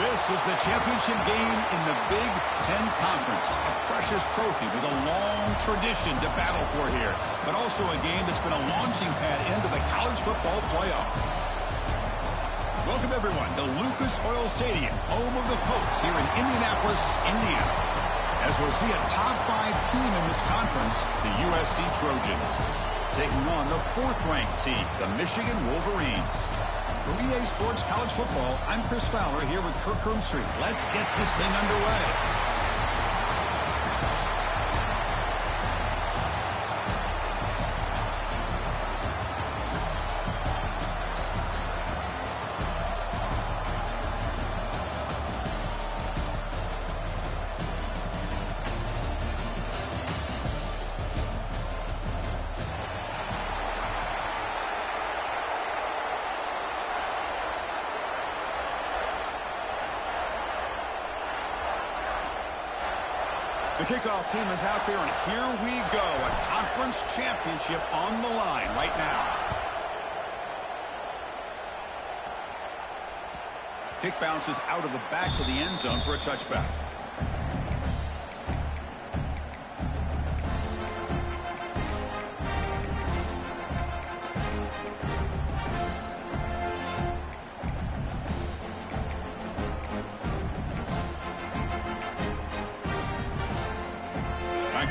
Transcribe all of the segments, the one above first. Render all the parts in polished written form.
This is the championship game in the Big Ten Conference. A precious trophy with a long tradition to battle for here. But also a game that's been a launching pad into the college football playoff. Welcome, everyone, to Lucas Oil Stadium, home of the Colts here in Indianapolis, Indiana. As we'll see a top 5 team in this conference, the USC Trojans, taking on the 4th-ranked team, the Michigan Wolverines. For EA Sports College Football, I'm Chris Fowler here with Kirk Herbstreit. Let's get this thing underway. The kickoff team is out there, and here we go. A conference championship on the line right now. Kick bounces out of the back of the end zone for a touchback.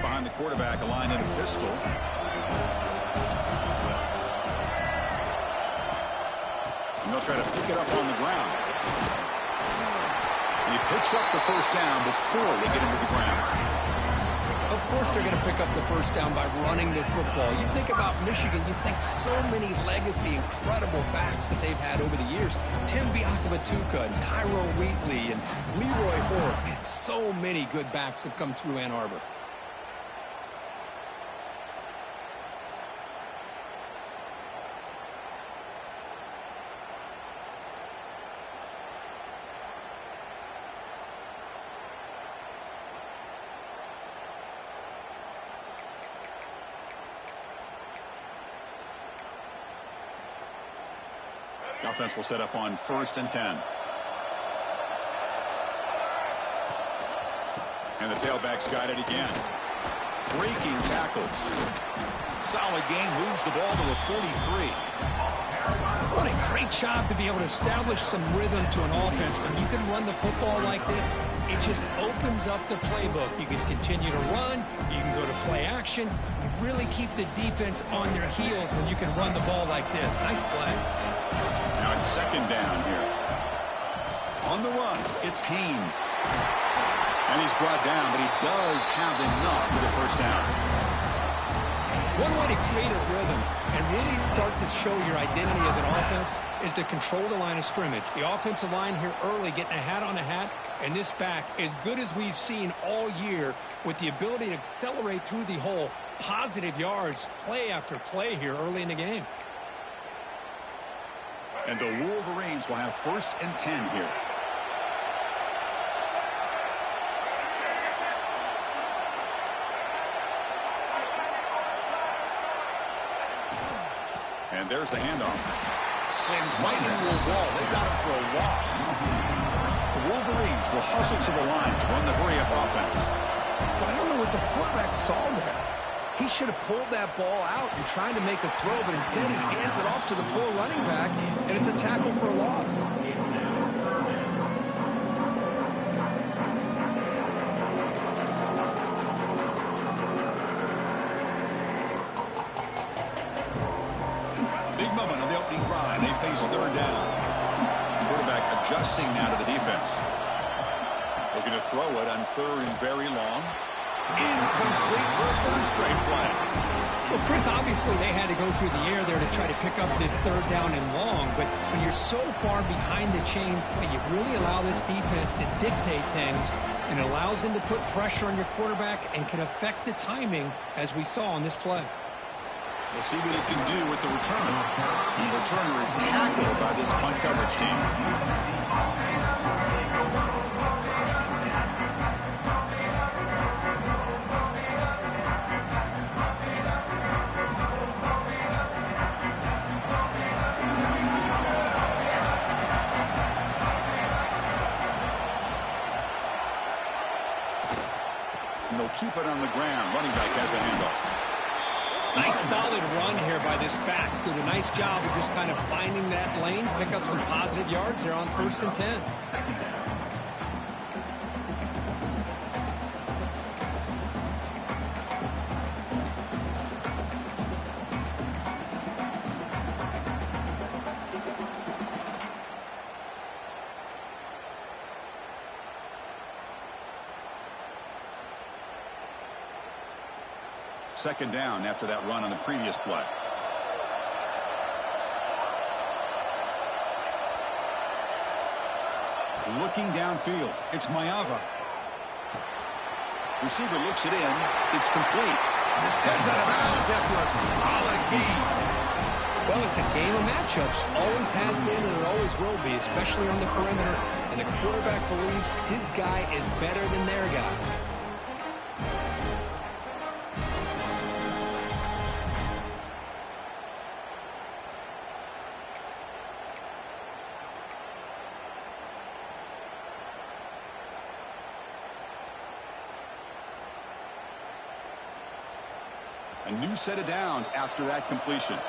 Behind the quarterback, aligned in a pistol. And they'll try to pick it up on the ground. And he picks up the first down before they get into the ground. Of course they're going to pick up the first down by running the football. You think about Michigan, you think so many legacy, incredible backs that they've had over the years. Tim Biakabatuka and Tyrone Wheatley and Leroy Hoare. Man, so many good backs have come through Ann Arbor. The offense will set up on 1st and 10. And the tailback's got it again. Breaking tackles. Solid game, moves the ball to the 43. What a great job to be able to establish some rhythm to an offense. When you can run the football like this, it just opens up the playbook. You can continue to run. You can go to play action. You really keep the defense on their heels when you can run the ball like this. Nice play. Now it's 2nd down here. On the run, it's Haynes. And he's brought down, but he does have enough for the first down. One way to create a rhythm and really start to show your identity as an offense is to control the line of scrimmage. The offensive line here early getting a hat on a hat, and this back, as good as we've seen all year, with the ability to accelerate through the hole, positive yards, play after play here early in the game. And the Wolverines will have 1st and 10 here. And there's the handoff. Slings right into a wall. They got him for a loss. The Wolverines will hustle to the line to run the hurry-up offense. Well, I don't know what the quarterback saw there. He should have pulled that ball out and tried to make a throw, but instead he hands it off to the poor running back, and it's a tackle for a loss. Big moment on the opening drive. They face 3rd down. Quarterback adjusting now to the defense. Looking to throw it on 3rd and very long. Incomplete for a 3rd straight play. Well, Chris, obviously they had to go through the air there to try to pick up this 3rd down and long, but when you're so far behind the chains, boy, you really allow this defense to dictate things, and it allows them to put pressure on your quarterback and can affect the timing, as we saw on this play. We'll see what he can do with the returner. The returner is tackled by this punt coverage team. it on the ground. Running back has the handoff. Nice solid run here by this back. Did a nice job of just kind of finding that lane, pick up some positive yards there on 1st and 10. Second down after that run on the previous play. Looking downfield. It's Maiava. Receiver looks it in. It's complete. Heads out of bounds after a solid gain. Well, it's a game of matchups. Always has been and it always will be, especially on the perimeter. And the quarterback believes his guy is better than their guy. A new set of downs after that completion.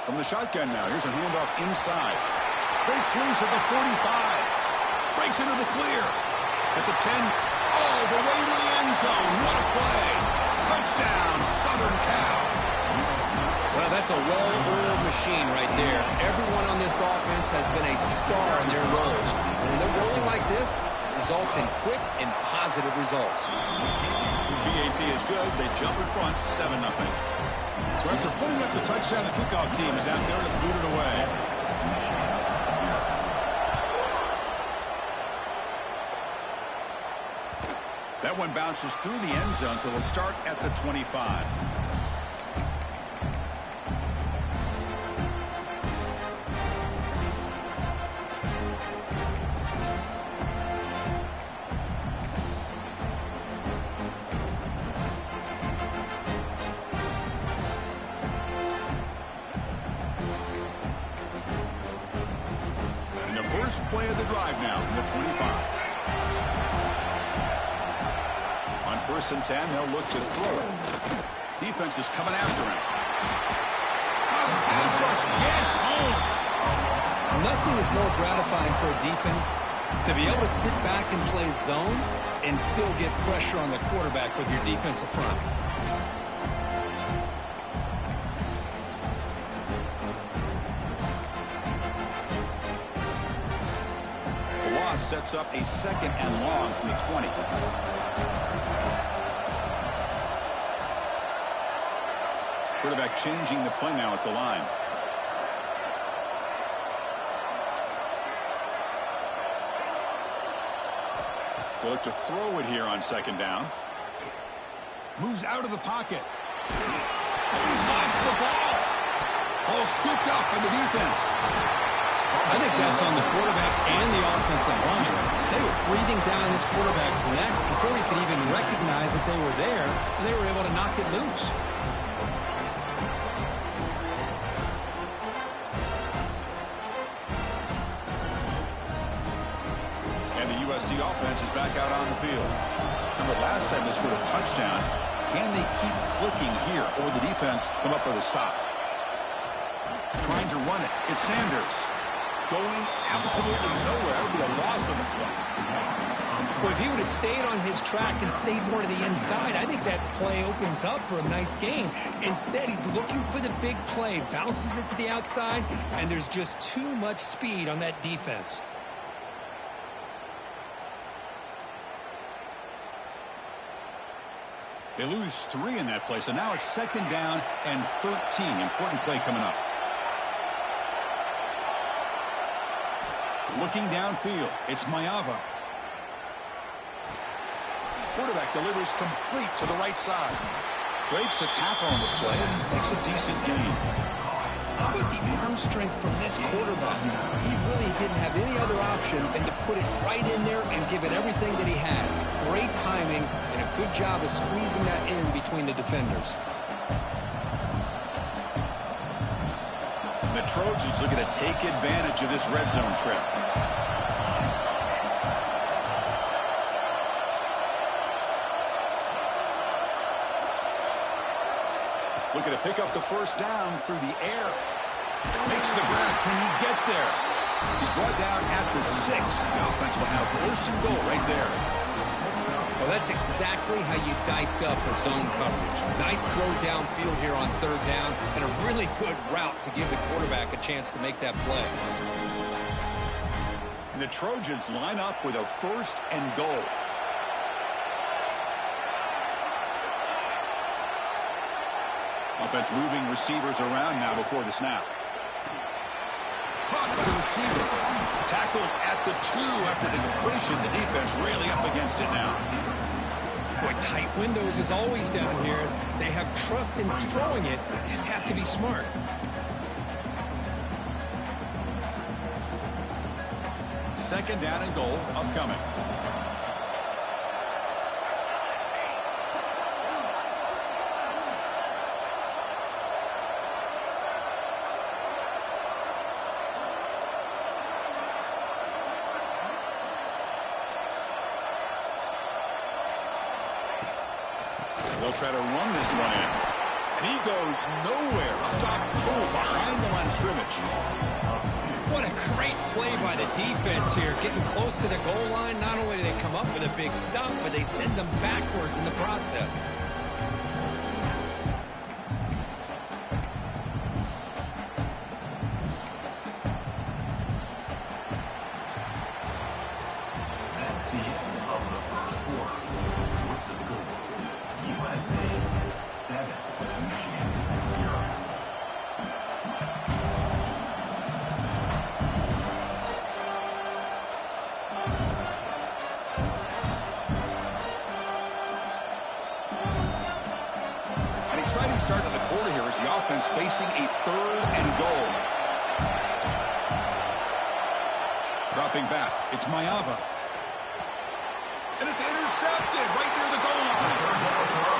From the shotgun now, here's a handoff inside. Breaks loose at the 45. Breaks into the clear. At the 10, all the way to the end zone. What a play. Touchdown, Southern Cal. Well, that's a well-oiled machine right there. Everyone on this offense has been a star in their roles. And when they're rolling like this, results in quick and positive results. BAT is good. They jump in front, 7-0. So after putting up the touchdown, the kickoff team is out there to boot it away. That one bounces through the end zone, so they'll start at the 25. First play of the drive now from the 25. On 1st and 10, they'll look to throw it. Defense is coming after him. Pass rush gets home. Nothing is more gratifying for a defense to be able to sit back and play zone and still get pressure on the quarterback with your defensive front. Sets up a 2nd and long from the 20. Quarterback changing the play now at the line. They look to throw it here on 2nd down. Moves out of the pocket. He's lost the ball. Ball scooped up by the defense. I think that's on the quarterback and the offensive line. They were breathing down this quarterback's neck before he could even recognize that they were there, and they were able to knock it loose. And the USC offense is back out on the field. Remember, last time they scored a touchdown. Can they keep clicking here, or the defense come up with a stop? Trying to run it. It's Sanders. Going absolutely nowhere. It would be a loss of the play. Well, if he would have stayed on his track and stayed more to the inside, I think that play opens up for a nice gain. Instead, he's looking for the big play, bounces it to the outside, and there's just too much speed on that defense. They lose 3 in that play, so now it's 2nd down and 13. Important play coming up. Looking downfield, it's Maiava. Quarterback delivers complete to the right side. Breaks a tackle on the play and makes a decent gain. How about the arm strength from this quarterback? He really didn't have any other option than to put it right in there and give it everything that he had. Great timing and a good job of squeezing that in between the defenders. And the Trojans looking to take advantage of this red zone trip. Looking to pick up the first down through the air. Makes the grab. Can he get there? He's brought down at the 6. The offense will have first and goal right there. Well, that's exactly how you dice up a zone coverage. Nice throw downfield here on third down, and a really good route to give the quarterback a chance to make that play. And the Trojans line up with a first and goal. Offense moving receivers around now before the snap. Caught by the receiver. Tackled at the 2 after the completion. The defense really up against it now. Boy, tight windows is always down here. They have trust in throwing it. You just have to be smart. Second down and goal upcoming. They'll try to run this one in. And he goes nowhere. Stop cold behind the line of scrimmage. What a great play by the defense here. Getting close to the goal line, not only do they come up with a big stop, but they send them backwards in the process. Exciting start to the quarter here as the offense facing a third and goal. Dropping back, it's Mayava. And it's intercepted right near the goal line.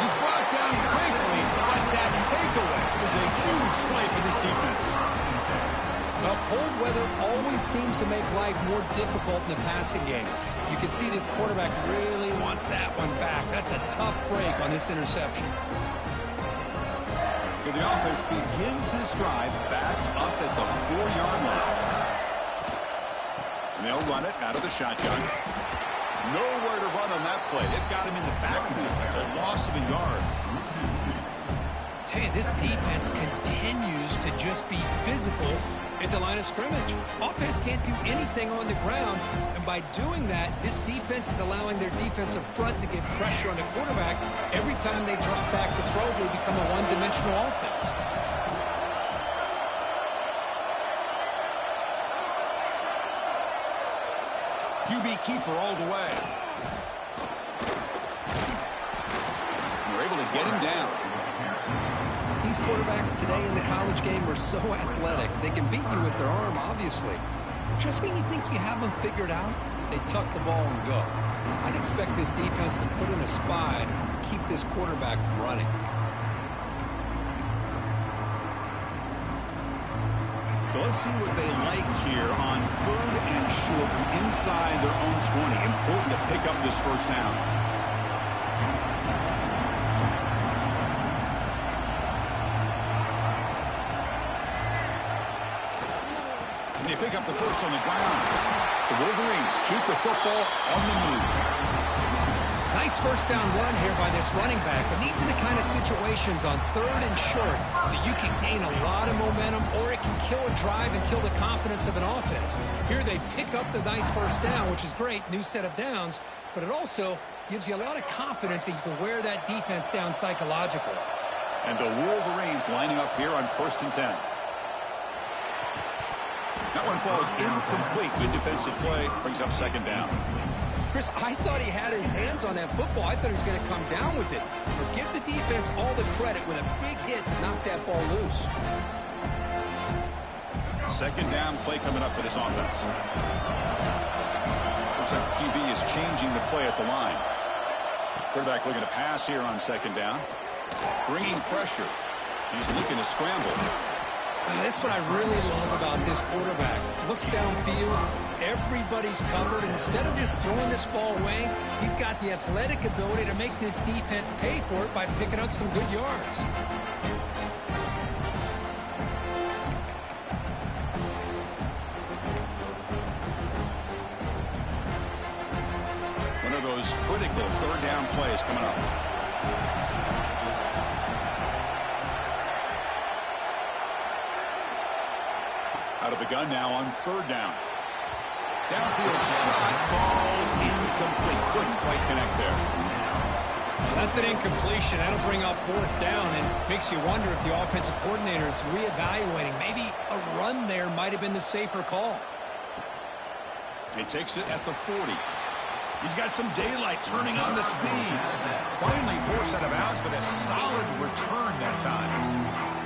He's brought down quickly, but that takeaway is a huge play for this defense. Well, cold weather always seems to make life more difficult in the passing game. You can see this quarterback really wants that one back. That's a tough break on this interception. So the offense begins this drive backed up at the 4-yard line. And they'll run it out of the shotgun. Nowhere to run on that play. They've got him in the backfield. That's a loss of a yard. Tell you, this defense continues to just be physical at the line of scrimmage. Offense can't do anything on the ground, and by doing that, this defense is allowing their defensive front to get pressure on the quarterback. Every time they drop back to throw, they become a one-dimensional offense. QB keeper all the way. They're able to get him down. These quarterbacks today in the college game are so athletic. They can beat you with their arm, obviously. Just when you think you have them figured out, they tuck the ball and go. I'd expect this defense to put in a spy and keep this quarterback from running. So let's see what they like here on third and short from inside their own 20. Important to pick up this first down. They pick up the first on the ground. The Wolverines keep the football on the move. Nice first down run here by this running back. And these are the kind of situations on third and short that you can gain a lot of momentum, or it can kill a drive and kill the confidence of an offense. Here they pick up the nice first down, which is great, new set of downs, but it also gives you a lot of confidence that you can wear that defense down psychologically. And the Wolverines lining up here on 1st and 10. That one falls incomplete. Good defensive play. Brings up second down. Chris, I thought he had his hands on that football. I thought he was going to come down with it. But give the defense all the credit with a big hit to knock that ball loose. Second down play coming up for this offense. Looks like the QB is changing the play at the line. Quarterback looking to pass here on second down. Bringing pressure. He's looking to scramble. That's what I really love about this quarterback. Looks downfield, everybody's covered. Instead of just throwing this ball away, he's got the athletic ability to make this defense pay for it by picking up some good yards. One of those critical third down plays coming up. Out of the gun now on third down. Downfield shot, balls incomplete. Couldn't quite connect there. Well, that's an incompletion. That'll bring up fourth down and makes you wonder if the offensive coordinator is reevaluating. Maybe a run there might have been the safer call. He takes it at the 40. He's got some daylight turning on the speed. Finally forced out of bounds, but a solid return that time.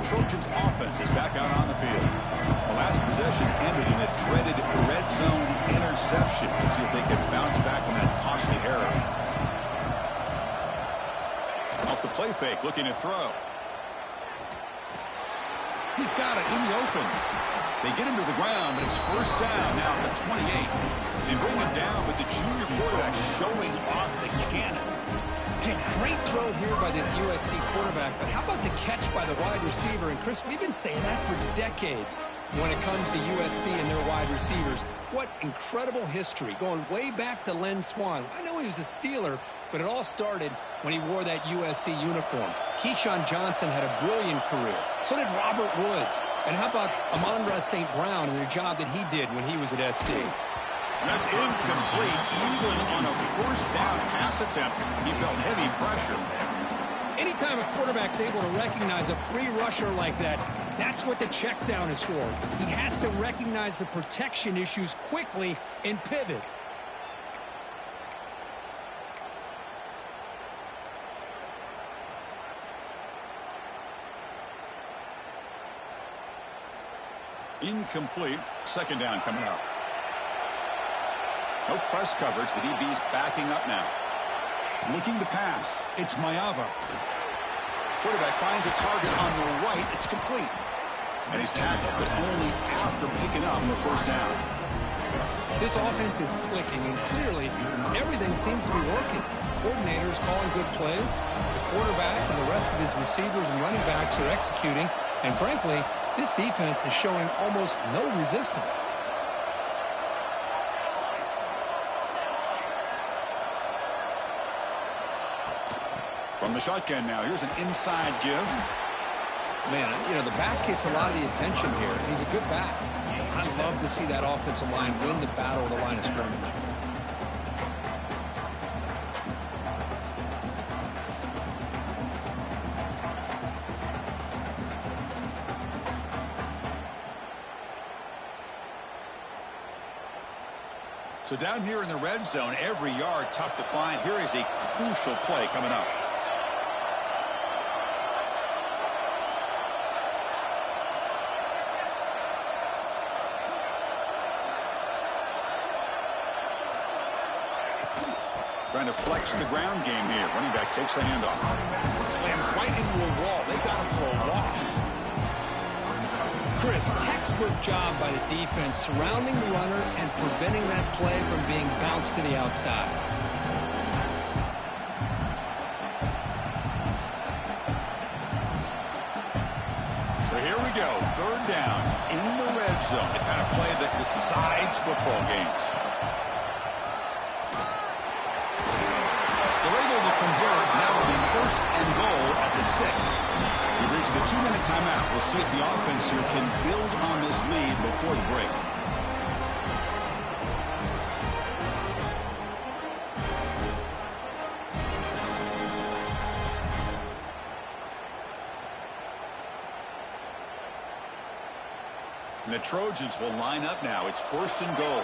Trojans offense is back out on the field. The last possession ended in a dreaded red zone interception. Let's see if they can bounce back from that costly error. Off the play fake, looking to throw. He's got it in the open. They get him to the ground, but it's first down now at the 28. They bring him down with the junior quarterback showing off the cannon. Hey, great throw here by this USC quarterback, but how about the catch by the wide receiver? And, Chris, we've been saying that for decades when it comes to USC and their wide receivers. What incredible history, going way back to Len Swan. I know he was a Steeler, but it all started when he wore that USC uniform. Keyshawn Johnson had a brilliant career. So did Robert Woods. And how about Amon-Ra St. Brown and the job that he did when he was at SC? That's incomplete. Even on a first down pass attempt, he felt heavy pressure. Anytime a quarterback's able to recognize a free rusher like that, that's what the check down is for. He has to recognize the protection issues quickly and pivot. Incomplete. Second down coming up. No press coverage. The DB's backing up now. Looking to pass. It's Maiava. Quarterback finds a target on the right. It's complete. And he's tackled, but only after picking up the first down. This offense is clicking, and clearly everything seems to be working. Coordinators calling good plays. The quarterback and the rest of his receivers and running backs are executing. And frankly, this defense is showing almost no resistance. From the shotgun now, here's an inside give. Man, you know, the back gets a lot of the attention here. He's a good back. I love to see that offensive line win the battle of the line of scrimmage. So down here in the red zone, every yard tough to find. Here is a crucial play coming up. Trying to flex the ground game here. Running back takes the handoff. Slams right into a wall. They got him for a loss. Chris, textbook job by the defense surrounding the runner and preventing that play from being bounced to the outside. So here we go. Third down in the red zone. The kind of play that decides football games. First and goal at the 6. We've reached the 2-minute timeout. We'll see if the offense here can build on this lead before the break. And the Trojans will line up now. It's first and goal.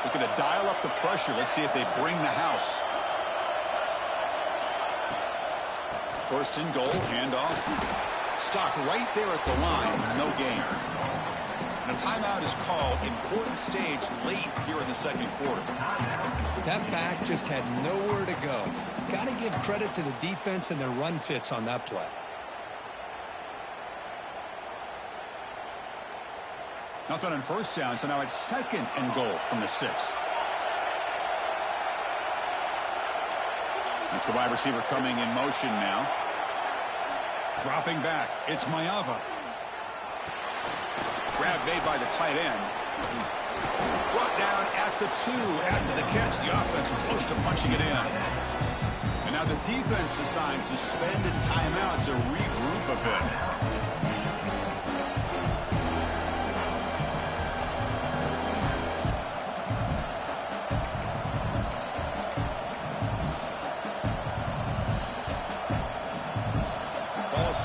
Looking to dial up the pressure. Let's see if they bring the house. First and goal, handoff. Stopped right there at the line. No gain. And a timeout is called. Important stage late here in the second quarter. That back just had nowhere to go. Got to give credit to the defense and their run fits on that play. Nothing on first down, so now it's second and goal from the 6. That's the wide receiver coming in motion now. Dropping back. It's Maiava. Grab made by the tight end. Brought down at the 2 after the catch. The offense close to punching it in. And now the defense decides to spend a timeout to regroup a bit.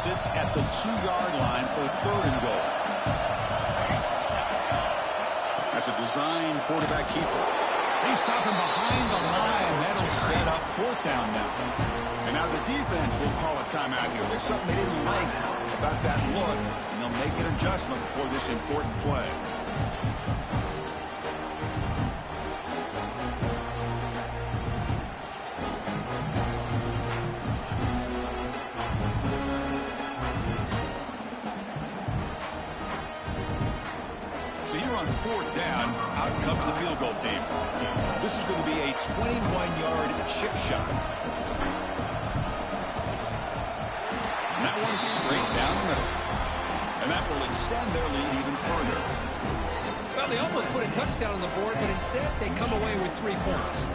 Sits at the 2-yard line for third and goal. That's a design quarterback keeper. They stop him behind the line. That'll set up fourth down now. And now the defense will call a timeout here. There's something they didn't like about that look, and they'll make an adjustment before this important play. Fourth down, out comes the field goal team. This is going to be a 21-yard chip shot. And that one's straight down the middle. And that will extend their lead even further. Well, they almost put a touchdown on the board, but instead they come away with 3 points.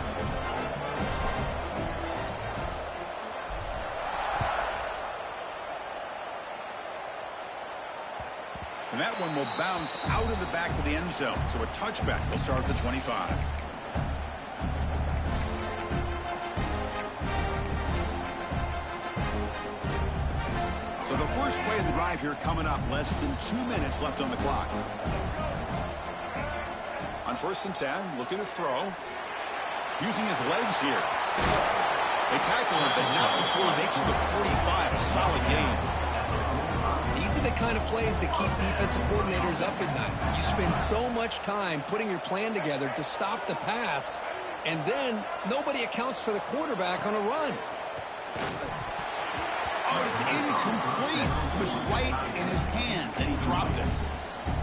And that one will bounce out of the back of the end zone. So a touchback will start at the 25. So the first play of the drive here coming up. Less than 2 minutes left on the clock. On 1st and 10, looking to throw. Using his legs here. They tackle him, but not before he makes the 45. A solid gain. These are the kind of plays that keep defensive coordinators up at night. You spend so much time putting your plan together to stop the pass, and then nobody accounts for the quarterback on a run. Oh, it's incomplete. It was right in his hands, and he dropped it.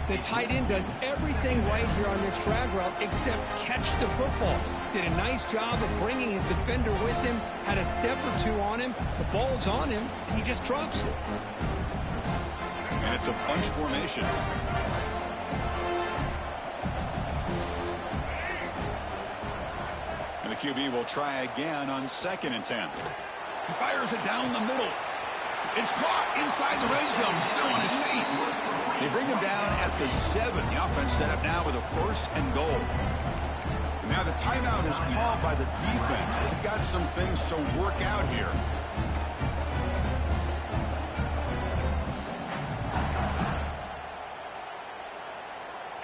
The tight end does everything right here on this drag route except catch the football. Did a nice job of bringing his defender with him, had a step or 2 on him, the ball's on him, and he just drops it. And it's a bunch formation. And the QB will try again on 2nd and 10. He fires it down the middle. It's caught inside the red zone, still on his feet. They bring him down at the 7. The offense set up now with a 1st and goal. And now the timeout is called by the defense. They've got some things to work out here.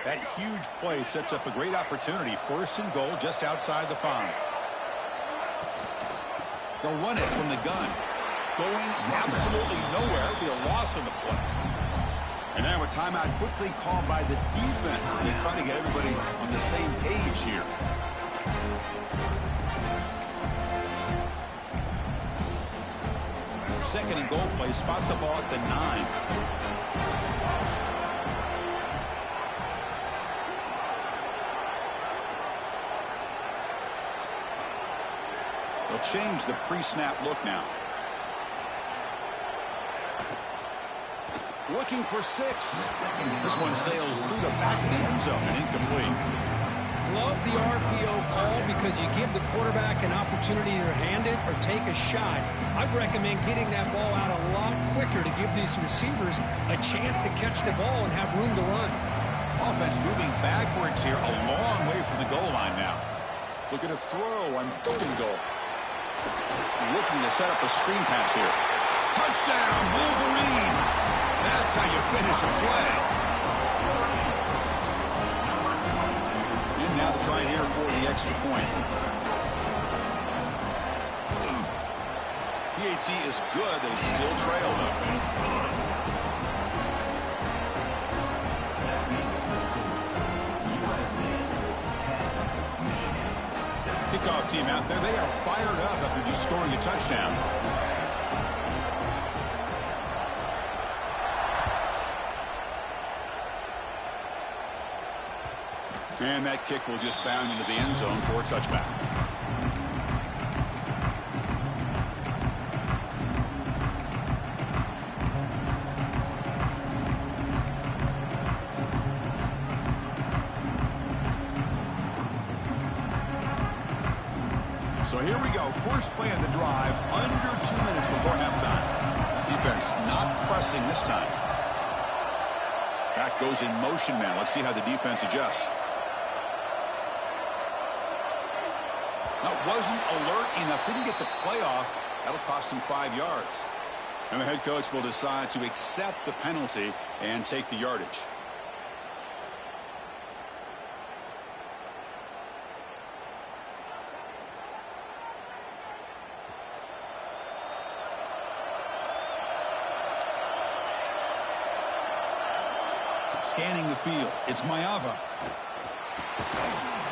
That huge play sets up a great opportunity. 1st and goal just outside the 5. They'll run it from the gun. Going absolutely nowhere. It'll be a loss on the play. And now a timeout quickly called by the defense as they try to get everybody on the same page here. Second and goal play. Spot the ball at the 9. They'll change the pre-snap look now. Looking for 6. This one sails through the back of the end zone and incomplete. Love the RPO call because you give the quarterback an opportunity to hand it or take a shot. I'd recommend getting that ball out a lot quicker to give these receivers a chance to catch the ball and have room to run. Offense moving backwards here, a long way from the goal line now. Looking to throw on 3rd and goal. Looking to set up a screen pass here. Touchdown, Wolverines! That's how you finish a play. And now the try here for the extra point. PAT is good. They still trail, though. Kickoff team out there. They are fired up after just scoring a touchdown. And that kick will just bound into the end zone for a touchback. So here we go. First play of the drive, under 2 minutes before halftime. Defense not pressing this time. Back goes in motion now. Let's see how the defense adjusts. That wasn't alert enough. Didn't get the play off. That'll cost him 5 yards. And the head coach will decide to accept the penalty and take the yardage. Scanning the field. It's Maiava.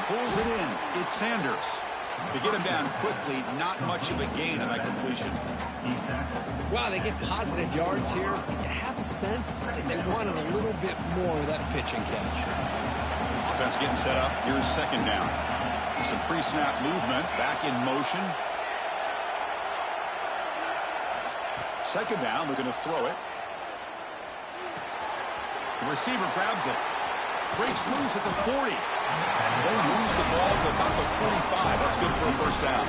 Pulls it in. It's Sanders. To get him down quickly, not much of a gain on that completion. Wow, they get positive yards here. You have a sense that they wanted a little bit more of that pitch and catch. Offense getting set up. Here's second down. Some pre-snap movement. Back in motion. Second down. We're going to throw it. The receiver grabs it. Breaks loose at the 40. They lose the ball to about the 45. That's good for a first down.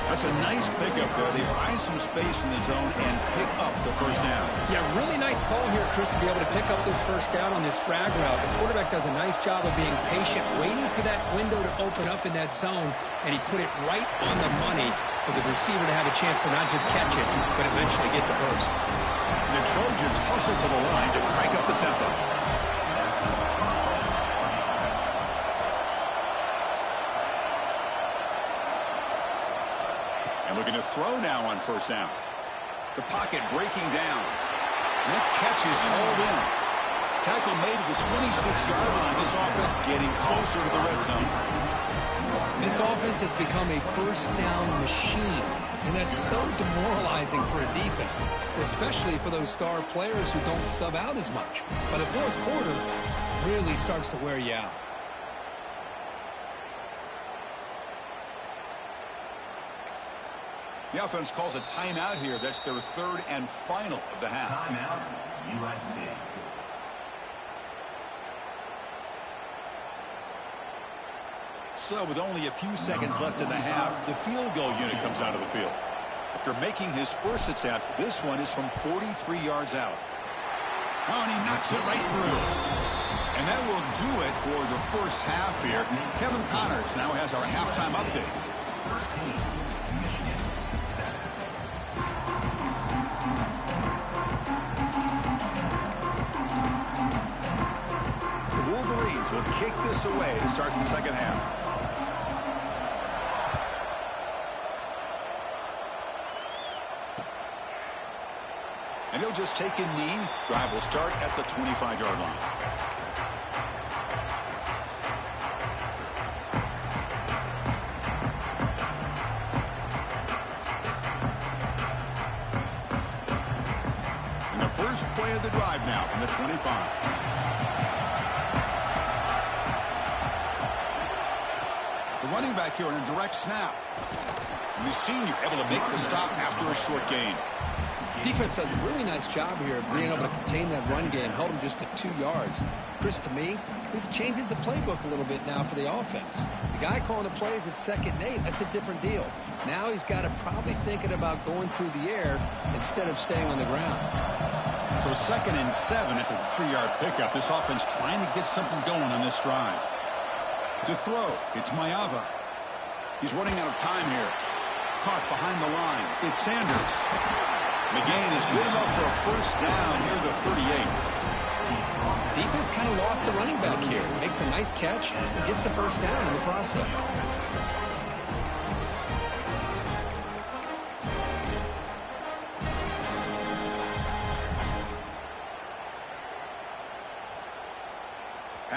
That's a nice pickup there. They find some space in the zone and pick up the first down. Yeah, really nice call here, Chris, to be able to pick up this first down on this drag route. The quarterback does a nice job of being patient, waiting for that window to open up in that zone, and he put it right on the money for the receiver to have a chance to not just catch it, but eventually get the first. The Trojans hustle to the line to crank up the tempo. And looking to throw now on first down. The pocket breaking down. That catch is hauled in. Tackle made at the 26-yard line. This offense getting closer to the red zone. This offense has become a first down machine, and that's so demoralizing for a defense, especially for those star players who don't sub out as much. But the fourth quarter really starts to wear you out. The offense calls a timeout here. That's their third and final of the half. Timeout, USC. So with only a few seconds left in the half, the field goal unit comes out of the field. After making his first attempt, this one is from 43 yards out. Oh, and he knocks it right through. And that will do it for the first half here. Kevin Connors now has our halftime update. The Wolverines will kick this away to start the second half. And he'll just take a knee. Drive will start at the 25-yard line. And the first play of the drive now from the 25. The running back here on a direct snap. And the senior able to make the stop after a short gain. Defense does a really nice job here of being able to contain that run game, held him just at 2 yards. Chris, to me, this changes the playbook a little bit now for the offense. The guy calling the plays at 2nd and 8, that's a different deal. Now he's got to probably thinking about going through the air instead of staying on the ground. So 2nd and 7 after the 3-yard pickup. This offense trying to get something going on this drive. To throw, it's Maiava. He's running out of time here. Caught behind the line. It's Sanders. McGain is good enough for a first down near the 38. Defense kind of lost the running back here. Makes a nice catch and gets the first down in the process.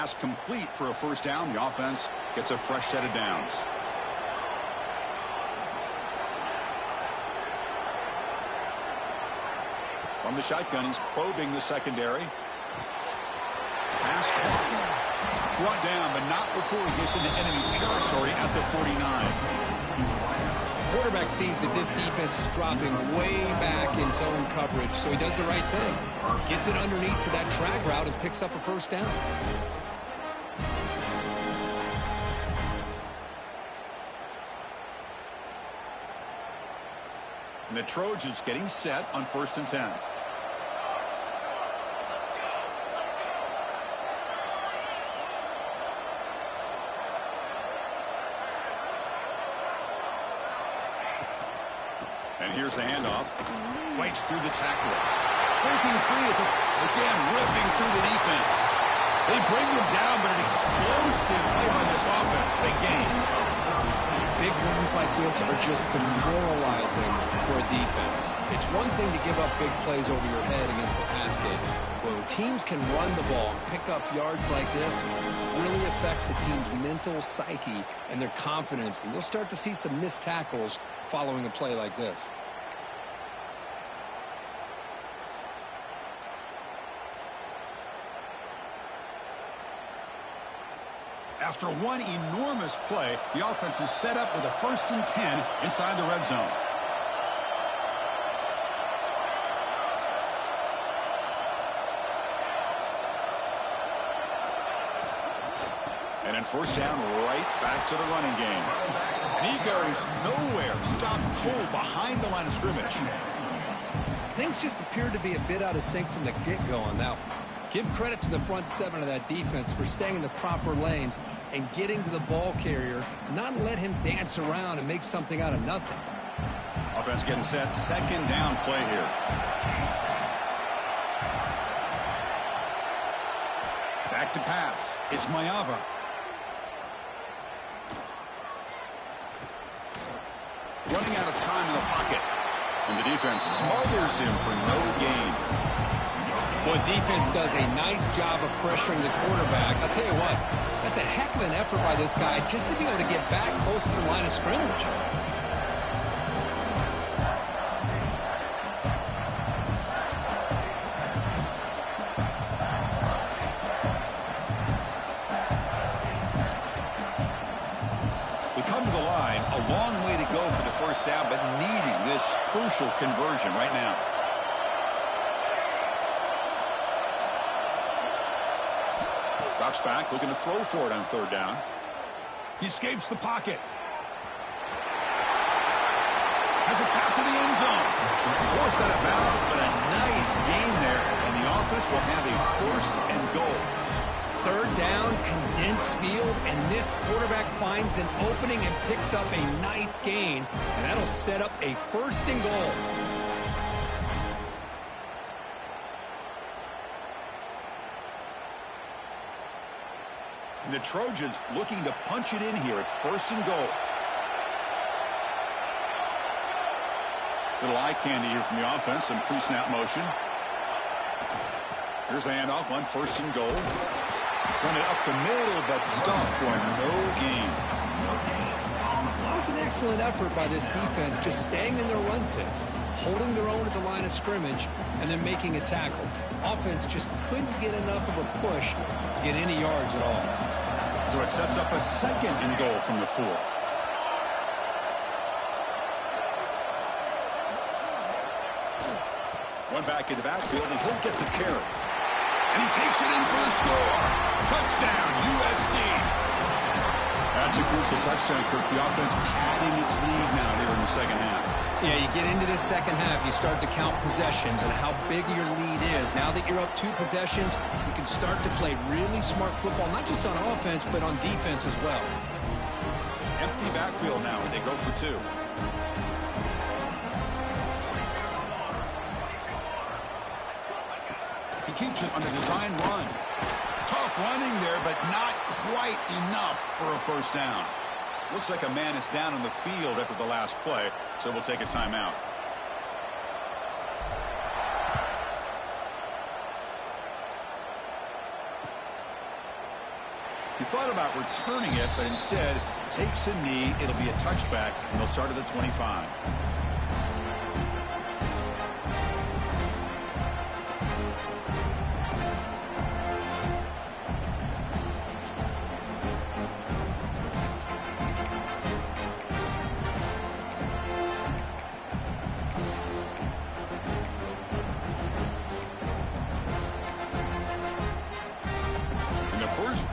pass complete for a first down. The offense gets a fresh set of downs. From the shotgun, he's probing the secondary. Pass caught. Brought down, but not before he gets into enemy territory at the 49. Quarterback sees that this defense is dropping way back in zone coverage, so he does the right thing. Gets it underneath to that drag route and picks up a first down. And the Trojans getting set on 1st and 10. And here's the handoff. Fights through the tackle. Breaking free at the, again, ripping through the defense. They bring him down, but an explosive play by this offense. Big game. Big runs like this are just demoralizing for a defense. It's one thing to give up big plays over your head against the pass game. When teams can run the ball and pick up yards like this, it really affects the team's mental psyche and their confidence. And you'll start to see some missed tackles following a play like this. After one enormous play, the offense is set up with a 1st and 10 inside the red zone. And then 1st down, right back to the running game. And he goes nowhere. Stopped cold behind the line of scrimmage. Things just appeared to be a bit out of sync from the get-go on that one. Give credit to the front 7 of that defense for staying in the proper lanes and getting to the ball carrier, not let him dance around and make something out of nothing. Offense getting set. 2nd down play here. Back to pass. It's Mayava. Running out of time in the pocket. And the defense smothers him for no gain. Well, defense does a nice job of pressuring the quarterback. I'll tell you what, that's a heck of an effort by this guy just to be able to get back close to the line of scrimmage. We come to the line, a long way to go for the 1st down, but needing this crucial conversion right now. Drops back, looking to throw for it on 3rd down. He escapes the pocket. Has a path to the end zone. Forced out of bounds, but a nice gain there, and the offense will have a 1st and goal. 3rd down, condensed field, and this quarterback finds an opening and picks up a nice gain, and that'll set up a 1st and goal. And the Trojans looking to punch it in here. It's 1st and goal. Little eye candy here from the offense. Some pre-snap motion. Here's the handoff on 1st and goal. Run it up the middle, but stuff for no gain. That was an excellent effort by this defense, just staying in their run fits, holding their own at the line of scrimmage, and then making a tackle. Offense just couldn't get enough of a push to get any yards at all. So it sets up a 2nd and goal from the 4. One back in the backfield, and he'll get the carry. And he takes it in for the score. Touchdown, USC. That's a crucial touchdown, Kirk. The offense padding its lead now here in the 2nd half. Yeah, you get into this 2nd half, you start to count possessions and how big your lead is. Now that you're up 2 possessions, you can start to play really smart football, not just on offense, but on defense as well. Empty backfield now, and they go for 2. He keeps it on a design run. Tough running there, but not quite enough for a 1st down. Looks like a man is down on the field after the last play, so we'll take a timeout. He thought about returning it, but instead takes a knee. It'll be a touchback, and they'll start at the 25.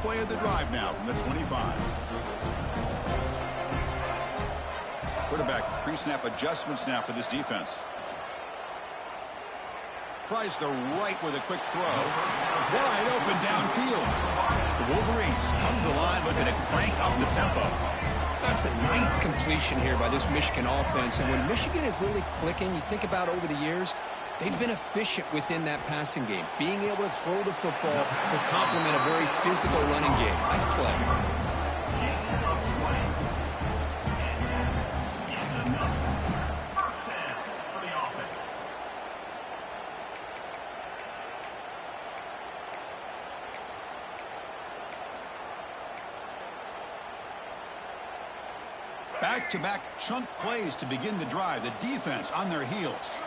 Play of the drive now from the 25. Quarterback pre-snap adjustments now for this defense. Tries the right with a quick throw. Wide open downfield. The Wolverines come to the line looking to crank up the tempo. That's a nice completion here by this Michigan offense. And when Michigan is really clicking, you think about over the years, they've been efficient within that passing game, being able to throw the football to complement a very physical running game. Nice play. Back-to-back chunk plays to begin the drive. The defense on their heels.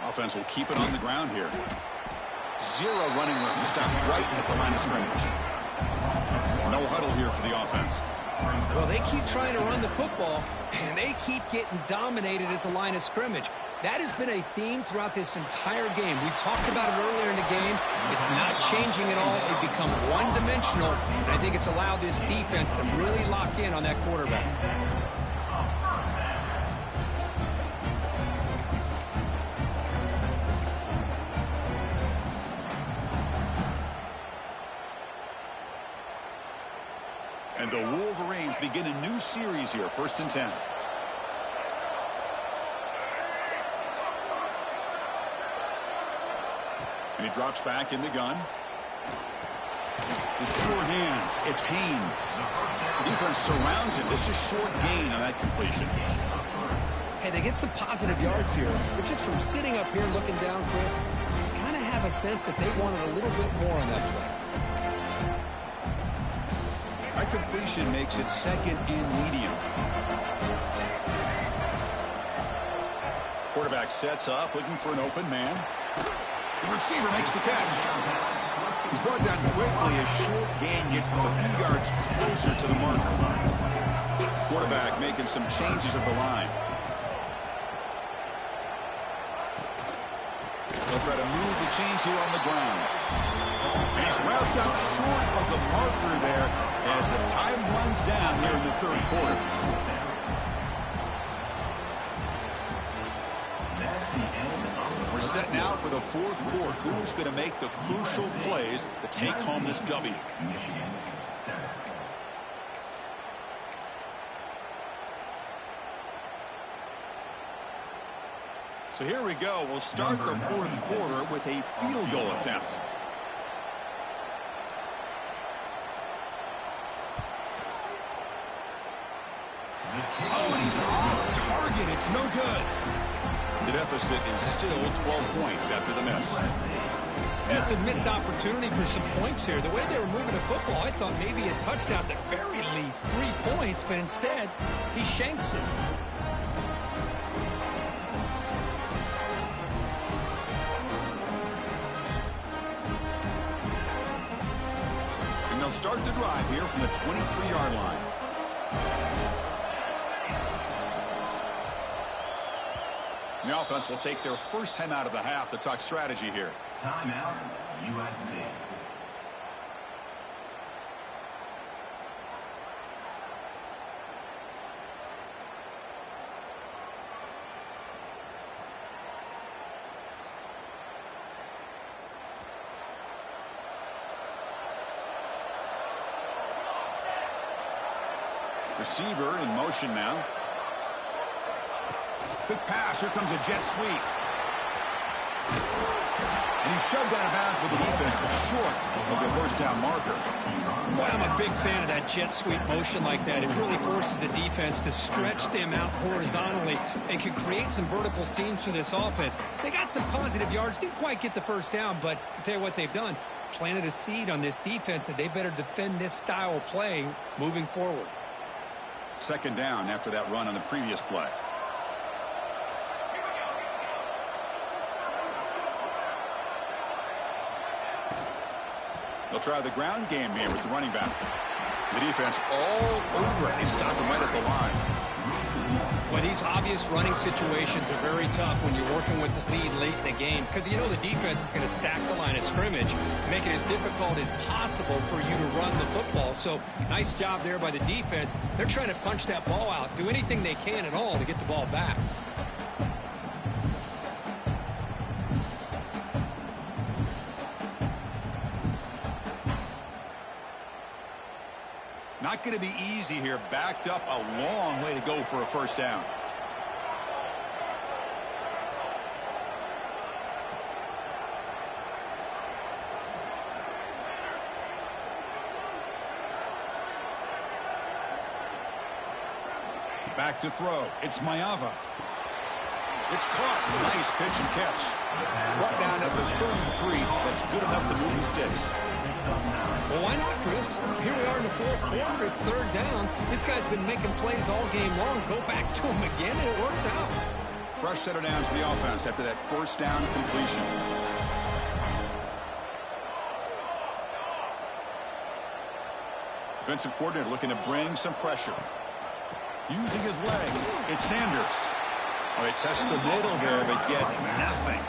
Offense will keep it on the ground here. Zero running room. Stop right at the line of scrimmage. No huddle here for the offense. Well, they keep trying to run the football, and they keep getting dominated at the line of scrimmage. That has been a theme throughout this entire game. We've talked about it earlier in the game. It's not changing at all. They've become one-dimensional, and I think it's allowed this defense to really lock in on that quarterback. And the Wolverines begin a new series here, 1st and 10. And he drops back in the gun. The sure hands. It's Haynes. The defense surrounds him. It's just short gain on that completion. Hey, they get some positive yards here. But just from sitting up here looking down, Chris, you kind of have a sense that they wanted a little bit more on that play. That completion makes it 2nd and medium. Quarterback sets up, looking for an open man. The receiver makes the catch. He's brought down quickly. A short gain gets them a few yards closer to the marker. Quarterback making some changes at the line. They'll try to move the chains here on the ground. And he's wrapped up short of the marker there as the time runs down here in the 3rd quarter. We're setting out for the 4th quarter. Who's going to make the crucial plays to take home this W? So here we go. We'll start the 4th quarter with a field goal attempt. Oh, and he's off target. It's no good. The deficit is still 12 points after the miss. That's a missed opportunity for some points here. The way they were moving the football, I thought maybe a touchdown at the very least, 3 points, but instead, he shanks it. And they'll start the drive here from the 23-yard line. The offense will take their first time out of the half to talk strategy here. Timeout, USC. Receiver in motion now. Quick pass. Here comes a jet sweep. And he's shoved out of bounds, but the defense was short of the first down marker. Boy, I'm a big fan of that jet sweep motion like that. It really forces the defense to stretch them out horizontally and can create some vertical seams for this offense. They got some positive yards. Didn't quite get the first down, but I'll tell you what they've done. planted a seed on this defense that they better defend this style of play moving forward. Second down after that run on the previous play. They'll try the ground game here with the running back. The defense all over it. They stop him right at the line. But these obvious running situations are very tough when you're working with the lead late in the game, because you know the defense is going to stack the line of scrimmage, make it as difficult as possible for you to run the football. So nice job there by the defense. They're trying to punch that ball out, do anything they can at all to get the ball back. Not going to be easy here. Backed up a long way to go for a first down. Back to throw. It's Mayava. It's caught. Nice pitch and catch. Brought down at the 33. That's good enough to move the sticks. Well, why not, Chris? Here we are in the fourth quarter. It's third down. This guy's been making plays all game long. Go back to him again, and it works out. Fresh set of downs for the offense after that first down completion. Defensive coordinator looking to bring some pressure. Using his legs. It's Sanders. Oh, they test the middle there, but get nothing.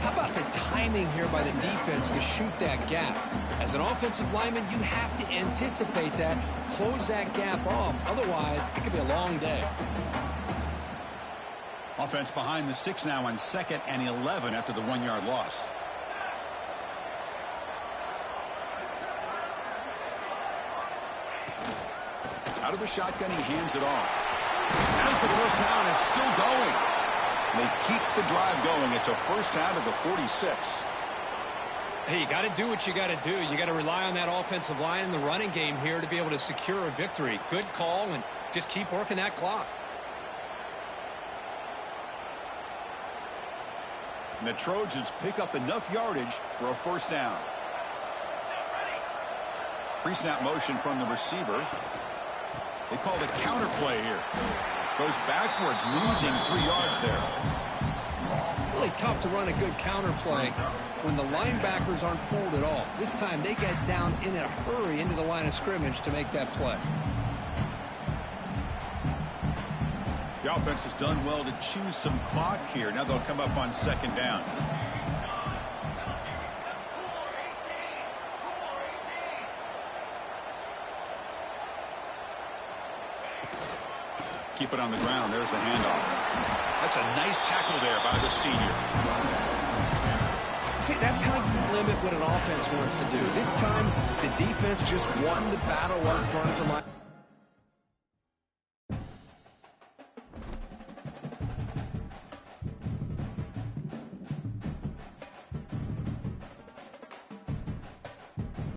How about the timing here by the defense to shoot that gap? As an offensive lineman, you have to anticipate that, close that gap off. Otherwise, it could be a long day. Offense behind the 6 now on 2nd and 11 after the 1-yard loss. Out of the shotgun, he hands it off. As the first down is still going. They keep the drive going. It's a first down to the 46. Hey, you got to do what you got to do. You got to rely on that offensive line in the running game here to be able to secure a victory. Good call, and just keep working that clock. And the Trojans pick up enough yardage for a first down. Pre-snap motion from the receiver. They call the counter play here. Goes backwards, losing 3 yards there. Really tough to run a good counter play when the linebackers aren't fooled at all. This time they get down in a hurry into the line of scrimmage to make that play. The offense has done well to choose some clock here. Now they'll come up on 2nd down. Keep it on the ground. There's the handoff. That's a nice tackle there by the senior. See, that's how you limit what an offense wants to do. This time, the defense just won the battle up front of the line.